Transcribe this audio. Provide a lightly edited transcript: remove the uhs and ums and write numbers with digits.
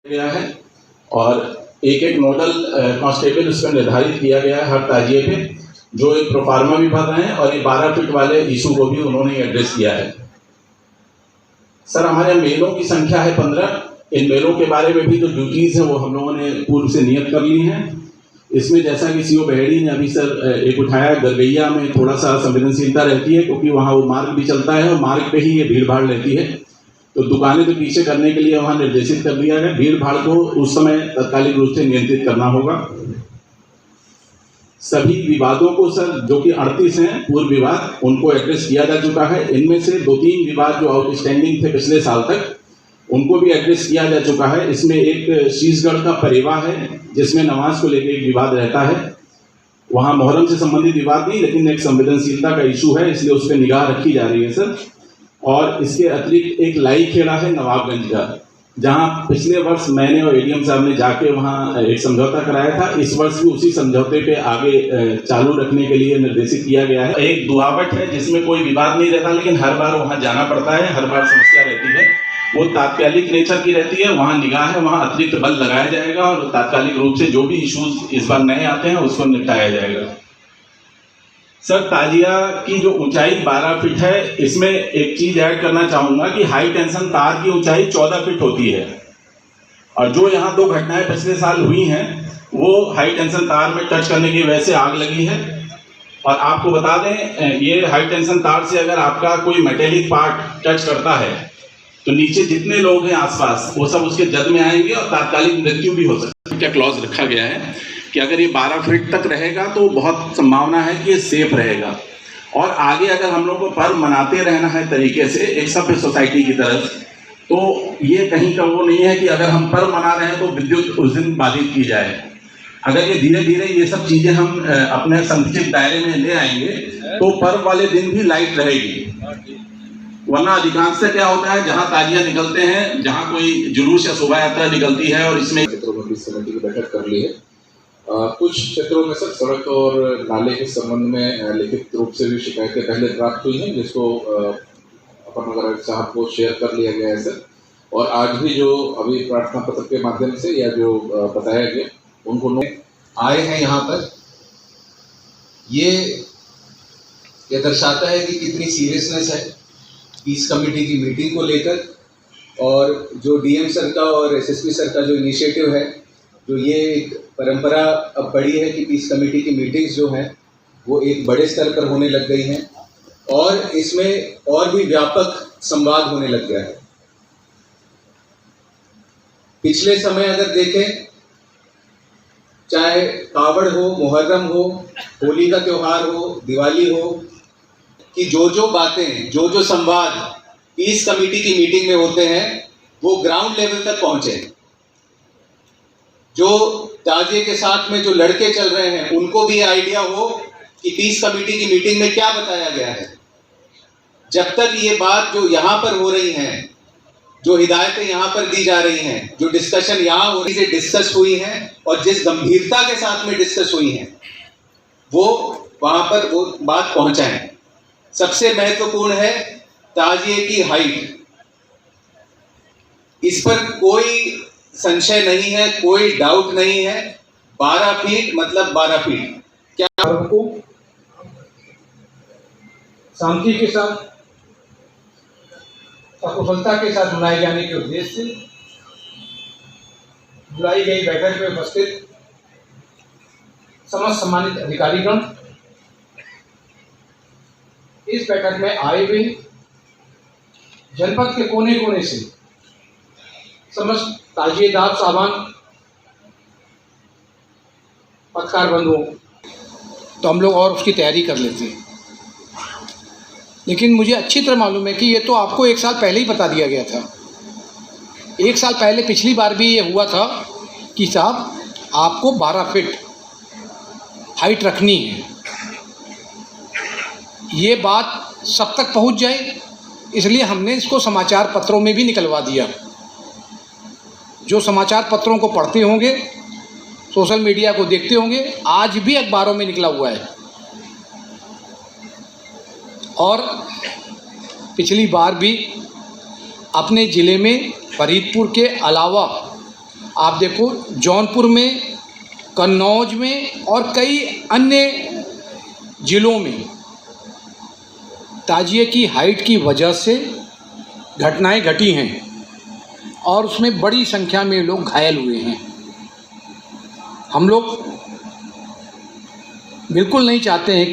गया है और एक एक नोडल कांस्टेबल उसमें निर्धारित किया गया है हर ताजिए पे, जो एक प्रोफार्मा भी भर रहे हैं और ये 12 फीट वाले इशू को भी उन्होंने एड्रेस किया है। सर, हमारे मेलों की संख्या है 15। इन मेलों के बारे में भी जो ड्यूटीज़ हैं वो हम लोगों ने पूर्व से नियत कर ली हैं। इसमें जैसा कि सीओ बहेड़ी ने अभी सर एक उठाया, गरगैया में थोड़ा सा संवेदनशीलता रहती है क्योंकि वहाँ वो मार्ग भी चलता है और मार्ग पे ही ये भीड़ भाड़ रहती है, तो दुकानें तो पीछे करने के लिए वहाँ निर्देशित कर दिया गया। भीड़ भाड़ को उस समय तत्कालिक रूप से नियंत्रित करना होगा। सभी विवादों को सर, जो कि 38 हैं पूर्व विवाद, उनको एड्रेस किया जा चुका है। इनमें से 2-3 विवाद जो आउटस्टैंडिंग थे पिछले साल तक, उनको भी एड्रेस किया जा चुका है। इसमें एक शीशगढ़ का परेवा है जिसमें नमाज को लेकर एक विवाद रहता है। वहाँ मोहर्रम से संबंधित विवाद नहीं, लेकिन एक संवेदनशीलता का इशू है, इसलिए उस पर निगाह रखी जा रही है सर। और इसके अतिरिक्त एक लाई खेड़ा है नवाबगंज का, जहां पिछले वर्ष मैंने और एडीएम साहब ने जाके वहां एक समझौता कराया था। इस वर्ष भी उसी समझौते पे आगे चालू रखने के लिए निर्देशित किया गया है। एक दुआवट है जिसमें कोई विवाद नहीं रहता, लेकिन हर बार वहां जाना पड़ता है, हर बार समस्या रहती है। वो तात्कालिक नेचर की रहती है, वहाँ निगाह है, वहाँ अतिरिक्त बल लगाया जाएगा और तात्कालिक रूप से जो भी इश्यूज इस बार नए आते हैं उसको निपटाया जाएगा। सर, ताजिया की जो ऊंचाई 12 फीट है, इसमें एक चीज ऐड करना चाहूंगा कि हाई टेंशन तार की ऊंचाई 14 फीट होती है और जो यहाँ 2 घटनाएं पिछले साल हुई हैं वो हाई टेंशन तार में टच करने की वजह से आग लगी है। और आपको बता दें, ये हाई टेंशन तार से अगर आपका कोई मेटेलिक पार्ट टच करता है तो नीचे जितने लोग हैं आसपास वो सब उसके जद में आएंगे और तात्कालिक मृत्यु भी हो सकती है। क्या क्लॉज रखा गया है कि अगर ये 12 फीट तक रहेगा तो बहुत संभावना है कि ये सेफ रहेगा। और आगे अगर हम लोग को पर्व मनाते रहना है तरीके से एक सभ्य सोसाइटी की तरफ, तो ये कहीं का वो नहीं है कि अगर हम पर्व मना रहे हैं तो विद्युत उस दिन बाधित की जाए। अगर ये धीरे धीरे ये सब चीज़ें हम अपने संकुचित दायरे में ले आएंगे तो पर्व वाले दिन भी लाइट रहेगी। वरना अधिकांश से क्या होता है, जहाँ ताजिया निकलते हैं, जहाँ कोई जुलूस या शोभा यात्रा निकलती है और इसमें क्षेत्रों में भी समिति की बैठक कर ली है। कुछ क्षेत्रों में सर सड़क और नाले के संबंध में लिखित रूप से भी शिकायतें पहले प्राप्त हुई हैं, जिसको अपन नगर साहब को शेयर कर लिया गया है सर। और आज भी जो अभी प्रार्थना पत्र के माध्यम से या जो बताया गया उनको आए हैं यहाँ पर, ये दर्शाता है कि कितनी सीरियसनेस है पीस कमेटी की मीटिंग को लेकर। और जो डीएम सर का और एसएसपी सर का जो इनिशिएटिव है, जो ये एक परंपरा अब बड़ी है कि पीस कमेटी की मीटिंग्स जो हैं वो एक बड़े स्तर पर होने लग गई हैं और इसमें और भी व्यापक संवाद होने लग गया है। पिछले समय अगर देखें, चाहे कावड़ हो, मुहर्रम हो, होली का त्योहार हो, दिवाली हो, कि जो बातें, जो संवाद पीस कमेटी की मीटिंग में होते हैं वो ग्राउंड लेवल तक पहुंचे। जो ताजिए के साथ में जो लड़के चल रहे हैं उनको भी आइडिया हो कि पीस कमेटी की मीटिंग में क्या बताया गया है। जब तक ये बात जो यहाँ पर हो रही हैं, जो हिदायतें यहाँ पर दी जा रही हैं, जो डिस्कशन यहाँ हो रही से डिस्कस हुई हैं और जिस गंभीरता के साथ में डिस्कस हुई हैं, वो वहाँ पर वो बात पहुँचाएं। सबसे महत्वपूर्ण है ताजिए की हाइट। इस पर कोई संशय नहीं है, कोई डाउट नहीं है। 12 फीट मतलब 12 फीट। क्या को शांति के साथ, सकुशलता के साथ मनाए जाने के उद्देश्य से बुलाई गई बैठक में उपस्थित समस्त सम्मानित अधिकारीगण, इस बैठक में आए हुए जनपद के कोने कोने से समस्त ताजिएदार साहबान, पत्रकार बंधुओं, तो हम लोग और उसकी तैयारी कर लेते हैं। लेकिन मुझे अच्छी तरह मालूम है कि ये तो आपको 1 साल पहले ही बता दिया गया था। 1 साल पहले पिछली बार भी ये हुआ था कि साहब आपको 12 फीट हाइट रखनी है। ये बात सब तक पहुंच जाए इसलिए हमने इसको समाचार पत्रों में भी निकलवा दिया। जो समाचार पत्रों को पढ़ते होंगे, सोशल मीडिया को देखते होंगे, आज भी अखबारों में निकला हुआ है। और पिछली बार भी अपने ज़िले में फरीदपुर के अलावा आप देखो जौनपुर में, कन्नौज में और कई अन्य ज़िलों में ताजिए की हाइट की वजह से घटनाएं घटी हैं और उसमें बड़ी संख्या में लोग घायल हुए हैं। हम लोग बिल्कुल नहीं चाहते हैं